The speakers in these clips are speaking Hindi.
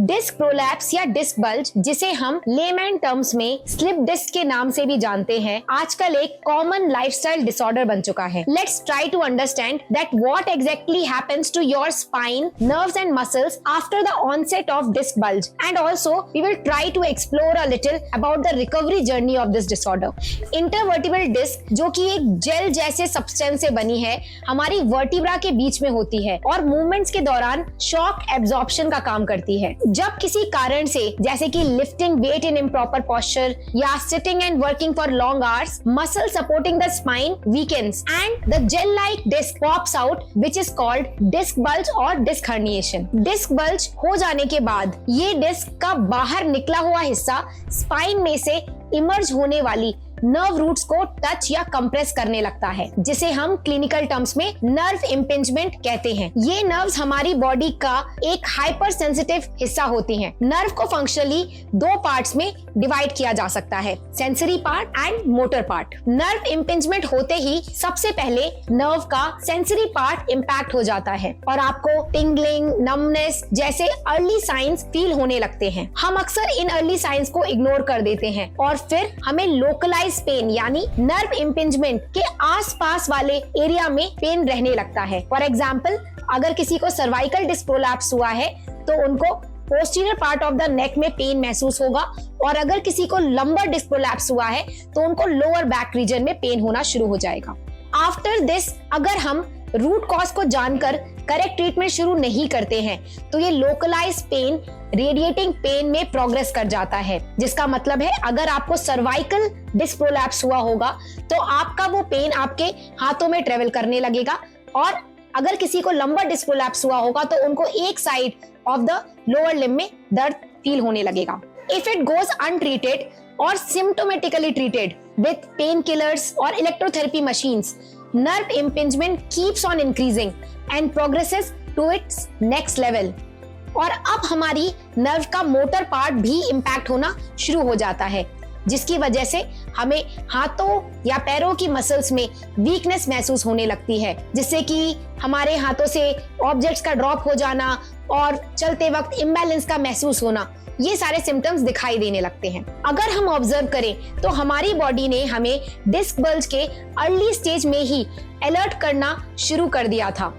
डिस्क प्रोलैप्स या डिस्क बल्ज, जिसे हम लेमैन टर्म्स में स्लिप डिस्क के नाम से भी जानते हैं, आजकल एक कॉमन लाइफस्टाइल डिसऑर्डर बन चुका है। Let's try to understand that what exactly happens to your spine, nerves and muscles after the onset of disc bulge, and also we will try to explore a little about the recovery journey of this disorder. Intervertebral disc, जो कि एक जेल जैसे सब्सटेंस से बनी है, हमारी वर्टिब्रा के बीच में होती है और मूवमेंट्स के दौरान शॉक एब्जॉर्प्शन का काम करती है। जब किसी कारण से, जैसे कि lifting weight in improper posture या sitting and working for long hours, muscle supporting the spine weakens and the gel like disc pops out, which is called disc bulge और डिस्क हर्निएशन। डिस्क बल्ज हो जाने के बाद ये डिस्क का बाहर निकला हुआ हिस्सा स्पाइन में से इमर्ज होने वाली नर्व रूट्स को टच या कंप्रेस करने लगता है, जिसे हम क्लिनिकल टर्म्स में नर्व इम्पिंजमेंट कहते हैं। ये नर्व्स हमारी बॉडी का एक हाइपर सेंसिटिव हिस्सा होती हैं। नर्व को फंक्शनली दो पार्ट्स में डिवाइड किया जा सकता है, sensory part and motor part. Nerve impingement होते ही सबसे पहले नर्व का सेंसरी पार्ट इम्पैक्ट हो जाता है और आपको टिंगलिंग, नमनेस जैसे अर्ली साइंस फील होने लगते हैं। हम अक्सर इन अर्ली साइंस को इग्नोर कर देते हैं और फिर हमें लोकलाइज पेन यानी नर्व इम्पिंजमेंट के आसपास वाले एरिया में पेन रहने लगता है। फॉर एग्जाम्पल, अगर किसी को सर्वाइकल डिस्क प्रोलैप्स हुआ है तो उनको posterior part of the neck में पेन महसूस होगा, और अगर किसी को लंबर डिस्क प्रोलैप्स हुआ है तो उनको लोअर बैक रीजन में पेन होना शुरू हो जाएगा। आफ्टर दिस, अगर हम रूट कॉज को जानकर करेक्ट ट्रीटमेंट शुरू नहीं करते हैं तो ये लोकलाइज पेन रेडिएटिंग पेन में प्रोग्रेस कर जाता है, जिसका मतलब है अगर आपको सर्वाइकल डिस्क प्रोलैप्स हुआ होगा तो आपका वो पेन आपके हाथों में ट्रेवल करने लगेगा, और अगर किसी को लंबर डिस्क प्रोलैप्स हुआ होगा तो उनको एक side of the lower limb में दर्द फील होने लगेगा। If it goes untreated or symptomatically treated with painkillers or electrotherapy machines, nerve impingement keeps on increasing and progresses to its next level, और अब हमारी नर्व का मोटर पार्ट भी इम्पैक्ट होना शुरू हो जाता है, जिसकी वजह से हमें हाथों या पैरों की मसल्स में वीकनेस महसूस होने लगती है, जिससे कि हमारे हाथों से ऑब्जेक्ट्स का ड्रॉप हो जाना और चलते वक्त इम्बैलेंस का महसूस होना, ये सारे सिम्टम्स दिखाई देने लगते हैं। अगर हम ऑब्जर्व करें तो हमारी बॉडी ने हमें डिस्क बल्ज के अर्ली स्टेज में ही अलर्ट करना शुरू कर दिया था,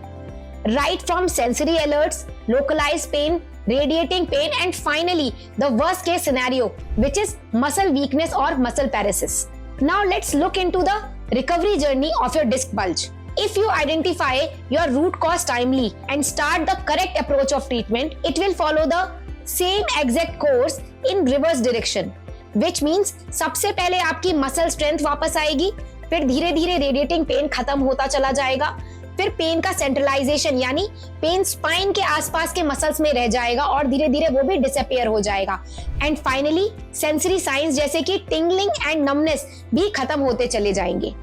right from sensory alerts, localise pain, radiating pain and finally the worst case scenario which is muscle weakness or muscle paralysis. Now let's look into the recovery journey of your disc bulge. If you identify your root cause timely and start the correct approach of treatment, it will follow the same exact course in reverse direction, which means सबसे पहले आपकी मसल स्ट्रेंथ वापस आएगी, फिर धीरे धीरे रेडिएटिंग पेन खत्म होता चला जाएगा, फिर पेन का सेंट्रलाइजेशन यानी पेन स्पाइन के आसपास के मसल्स में रह जाएगा और धीरे धीरे वो भी डिसअपियर हो जाएगा, एंड फाइनली सेंसरी साइंस जैसे कि टिंगलिंग एंड नमनेस भी खत्म होते चले जाएंगे।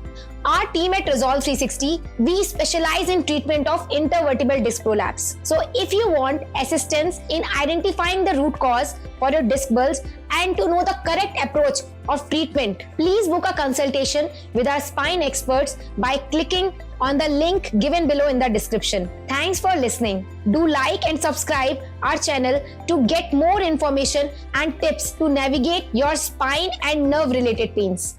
Our team at Resolve 360, we specialize in treatment of intervertebral disc prolapse. So if you want assistance in identifying the root cause for your disc bulge and to know the correct approach of treatment, please book a consultation with our spine experts by clicking on the link given below in the description. Thanks for listening. Do like and subscribe our channel to get more information and tips to navigate your spine and nerve related pains.